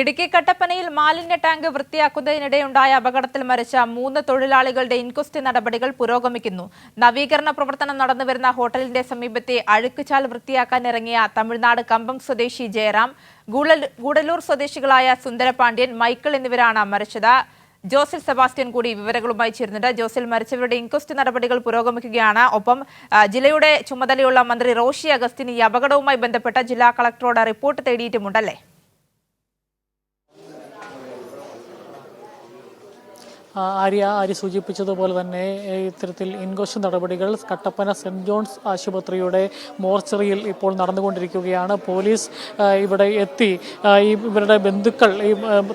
ഇടുക്കി കട്ടപ്പനയിൽ മാലിന്യ ടാങ്ക് വൃത്തിയാക്കുന്നതിനിടെയുണ്ടായ അപകടത്തിൽ മരിച്ച 3 തൊഴിലാളികളുടെ ഇൻക്വസ്റ്റ് നടപടികൾ പുരോഗമിക്കുന്നു. നവീകരണ പ്രവർത്തനം നടന്നുവരുന്ന ഹോട്ടലിന്റെ സമീപത്തെ അഴുക്കുചാൽ വൃത്തിയാക്കാനിറങ്ങിയ തമിഴ്നാട് കമ്പം സ്വദേശി ജയറാം, ഗൂഡല്ലൂർ സ്വദേശികളായ സുന്ദരപാണ്ഡ്യൻ, മൈക്കിൾ എന്നിവരാണ് മരിച്ചത്. ജോസിൽ സെബാസ്റ്റ്യൻ കൂടി വിവരങ്ങളുമായി ചേരുന്നുണ്ട്. ജോസിൽ, മരിച്ചവരുടെ ഇൻക്വസ്റ്റ് നടപടികൾ പുരോഗമിക്കുകയാണ്. ഒപ്പം ജില്ലയുടെ ചുമതലയുള്ള മന്ത്രി റോഷി അഗസ്റ്റിൻ ഈ അപകടവുമായി ബന്ധപ്പെട്ട ജില്ലാ കളക്ടറോട് റിപ്പോർട്ട് തേടിയിട്ടുമുണ്ടല്ലേ? ആര്യ സൂചിപ്പിച്ചതുപോലെ തന്നെ ഇത്തരത്തിൽ ഇൻക്വസ്റ്റ് നടപടികൾ കട്ടപ്പന സെന്റ് ജോൺസ് ആശുപത്രിയുടെ മോർച്ചറിയിൽ ഇപ്പോൾ നടന്നുകൊണ്ടിരിക്കുകയാണ്. പോലീസ് ഇവിടെ എത്തി ഇവരുടെ ബന്ധുക്കൾ, ഈ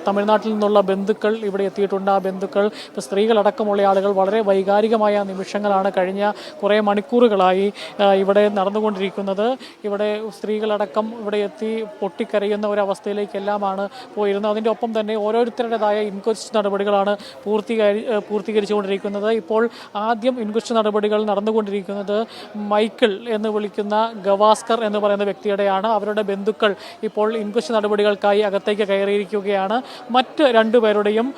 തമിഴ്നാട്ടിൽ നിന്നുള്ള ബന്ധുക്കൾ ഇവിടെ എത്തിയിട്ടുണ്ട്. ആ ബന്ധുക്കൾ, സ്ത്രീകളടക്കമുള്ള ആളുകൾ, വളരെ വൈകാരികമായ നിമിഷങ്ങളാണ് കഴിഞ്ഞ കുറേ മണിക്കൂറുകളായി ഇവിടെ നടന്നുകൊണ്ടിരിക്കുന്നത്. ഇവിടെ സ്ത്രീകളടക്കം ഇവിടെ എത്തി പൊട്ടിക്കരയുന്ന ഒരവസ്ഥയിലേക്കെല്ലാമാണ് പോയിരുന്നത്. അതിൻ്റെ ഒപ്പം തന്നെ ഓരോരുത്തരുടേതായ ഇൻക്വസ്റ്റ് നടപടികളാണ് പൂർത്തീകരിച്ചുകൊണ്ടിരിക്കുന്നത്. ഇപ്പോൾ ആദ്യം ഇൻക്വസ്റ്റ് നടപടികൾ നടന്നുകൊണ്ടിരിക്കുന്നത് മൈക്കിൾ എന്ന് വിളിക്കുന്ന ഗവാസ്കർ എന്ന് പറയുന്ന വ്യക്തിയുടെയാണ്. അവരുടെ ബന്ധുക്കൾ ഇപ്പോൾ ഇൻക്വസ്റ്റ് നടപടികൾക്കായി അകത്തേക്ക് കയറിയിരിക്കുകയാണ്. മറ്റ് രണ്ടുപേരുടെയും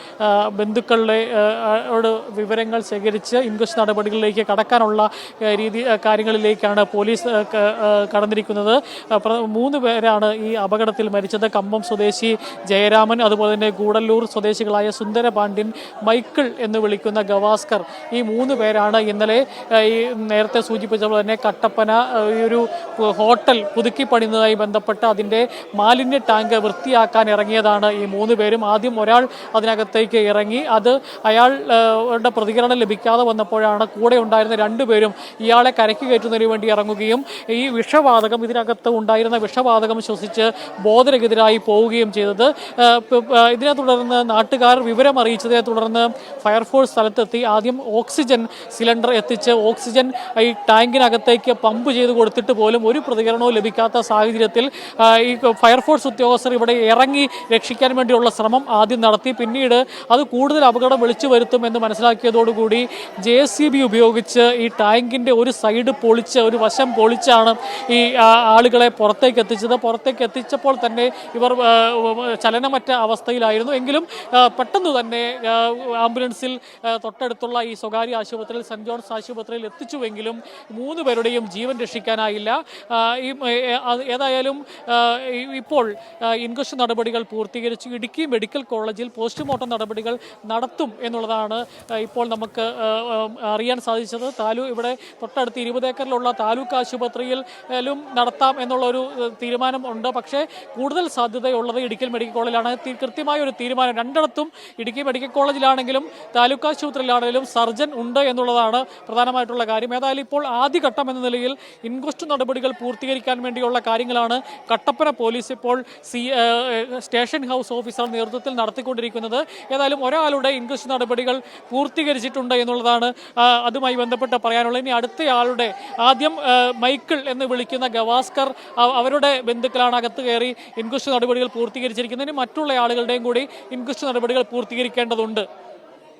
ബന്ധുക്കളുടെ വിവരങ്ങൾ ശേഖരിച്ച് ഇൻക്വസ്റ്റ് നടപടികളിലേക്ക് കടക്കാനുള്ള കാര്യങ്ങളിലേക്കാണ് പോലീസ് കടന്നിരിക്കുന്നത്. 3 പേരാണ് ഈ അപകടത്തിൽ മരിച്ചത്. കമ്പം സ്വദേശി ജയരാമൻ, അതുപോലെ തന്നെ ഗൂഡല്ലൂർ സ്വദേശികളായ സുന്ദരപാണ്ഡ്യൻ, മൈക്കിൾ എന്ന് വിളിക്കുന്ന ഗവാസ്കർ, ഈ 3 പേരാണ് ഇന്നലെ ഈ നേരത്തെ സൂചിപ്പിച്ചപ്പോൾ തന്നെ കട്ടപ്പന ഒരു ഹോട്ടൽ പുതുക്കി പണിയുന്നതുമായി ബന്ധപ്പെട്ട് അതിൻ്റെ മാലിന്യ ടാങ്ക് വൃത്തിയാക്കാൻ ഇറങ്ങിയതാണ് ഈ 3 പേരും. ആദ്യം ഒരാൾ അതിനകത്തേക്ക് ഇറങ്ങി. അയാളുടെ പ്രതികരണം ലഭിക്കാതെ വന്നപ്പോഴാണ് കൂടെ ഉണ്ടായിരുന്ന 2 പേരും ഇയാളെ കരയ്ക്ക് കയറ്റുന്നതിന് വേണ്ടി ഇറങ്ങുകയും ഈ വിഷവാതകം, ഇതിനകത്ത് ഉണ്ടായിരുന്ന വിഷവാതകം ശ്വസിച്ച് ബോധരഹിതരായി പോവുകയും ചെയ്തത്. ഇതിനെ തുടർന്ന് നാട്ടുകാർ വിവരം അറിയിച്ചതിനെ തുടർന്ന് ഫയർഫോഴ്സ് സ്ഥലത്തെത്തി ആദ്യം ഓക്സിജൻ സിലിണ്ടർ എത്തിച്ച് ഓക്സിജൻ ഈ ടാങ്കിനകത്തേക്ക് പമ്പ് ചെയ്ത് കൊടുത്തിട്ട് പോലും ഒരു പ്രതികരണവും ലഭിക്കാത്ത സാഹചര്യത്തിൽ ഈ ഫയർഫോഴ്സ് ഉദ്യോഗസ്ഥർ ഇവിടെ ഇറങ്ങി രക്ഷിക്കാൻ വേണ്ടിയുള്ള ശ്രമം ആദ്യം നടത്തി. പിന്നീട് അത് കൂടുതൽ അപകടം വിളിച്ചു വരുത്തുമെന്ന് മനസ്സിലാക്കിയതോടുകൂടി JCB ഉപയോഗിച്ച് ഈ ടാങ്കിൻ്റെ ഒരു സൈഡ് പൊളിച്ച്, ഒരു വശം പൊളിച്ചാണ് ഈ ആളുകളെ പുറത്തേക്ക് എത്തിച്ചത്. പുറത്തേക്ക് എത്തിച്ചപ്പോൾ തന്നെ ഇവർ ചലനമറ്റ അവസ്ഥയിലായിരുന്നു. എങ്കിലും പെട്ടെന്ന് തന്നെ ആംബുലൻസിൽ തൊട്ടടുത്തുള്ള ഈ സ്വകാര്യ ആശുപത്രിയിൽ, സെന്റ് ജോൺസ് ആശുപത്രിയിൽ എത്തിച്ചുവെങ്കിലും 3 പേരുടെയും ജീവൻ രക്ഷിക്കാനായില്ല. ഏതായാലും ഇപ്പോൾ ഇൻക്വസ്റ്റ് നടപടികൾ പൂർത്തീകരിച്ചു. ഇടുക്കി മെഡിക്കൽ കോളേജിൽ പോസ്റ്റ്മോർട്ടം നടപടികൾ നടത്തും എന്നുള്ളതാണ് ഇപ്പോൾ നമുക്ക് അറിയാൻ സാധിച്ചത്. ഇവിടെ തൊട്ടടുത്ത് 20 ഏക്കറിലുള്ള താലൂക്ക് ആശുപത്രിയിലും നടത്താം എന്നുള്ള ഒരു തീരുമാനം ഉണ്ട്. പക്ഷേ കൂടുതൽ സാധ്യതയുള്ളത് ഇടുക്കി മെഡിക്കൽ കോളേജിലാണ്. കൃത്യമായ ഒരു തീരുമാനം രണ്ടിടത്തും, ഇടുക്കി മെഡിക്കൽ കോളേജിലാണെങ്കിലും താലൂക്ക് ആശുപത്രിയിലാണെങ്കിലും സർജൻ ഉണ്ട് എന്നുള്ളതാണ് പ്രധാനമായിട്ടുള്ള കാര്യം. ഏതായാലും ഇപ്പോൾ ആദ്യഘട്ടം എന്ന നിലയിൽ ഇൻക്വസ്റ്റ് നടപടികൾ പൂർത്തീകരിക്കാൻ വേണ്ടിയുള്ള കാര്യങ്ങളാണ് കട്ടപ്പന പോലീസ് ഇപ്പോൾ സ്റ്റേഷൻ ഹൗസ് ഓഫീസർ നേതൃത്വത്തിൽ നടത്തിക്കൊണ്ടിരിക്കുന്നത്. ഏതായാലും ഒരാളുടെ ഇൻക്വസ്റ്റ് നടപടികൾ പൂർത്തീകരിച്ചിട്ടുണ്ട് എന്നുള്ളതാണ് അതുമായി ബന്ധപ്പെട്ട് പറയാനുള്ളത്. ഇനി അടുത്തയാളുടെ, ആദ്യം മൈക്കിൾ എന്ന് വിളിക്കുന്ന ഗവാസ്കർ, അവരുടെ ബന്ധുക്കളാണ് അകത്ത് കയറി ഇൻക്വസ്റ്റ് നടപടികൾ പൂർത്തീകരിച്ചിരിക്കുന്നത്. ഇനി മറ്റുള്ള ആളുകളുടെയും കൂടി ഇൻക്വസ്റ്റ് നടപടികൾ പൂർത്തീകരിക്കേണ്ടതുണ്ട്.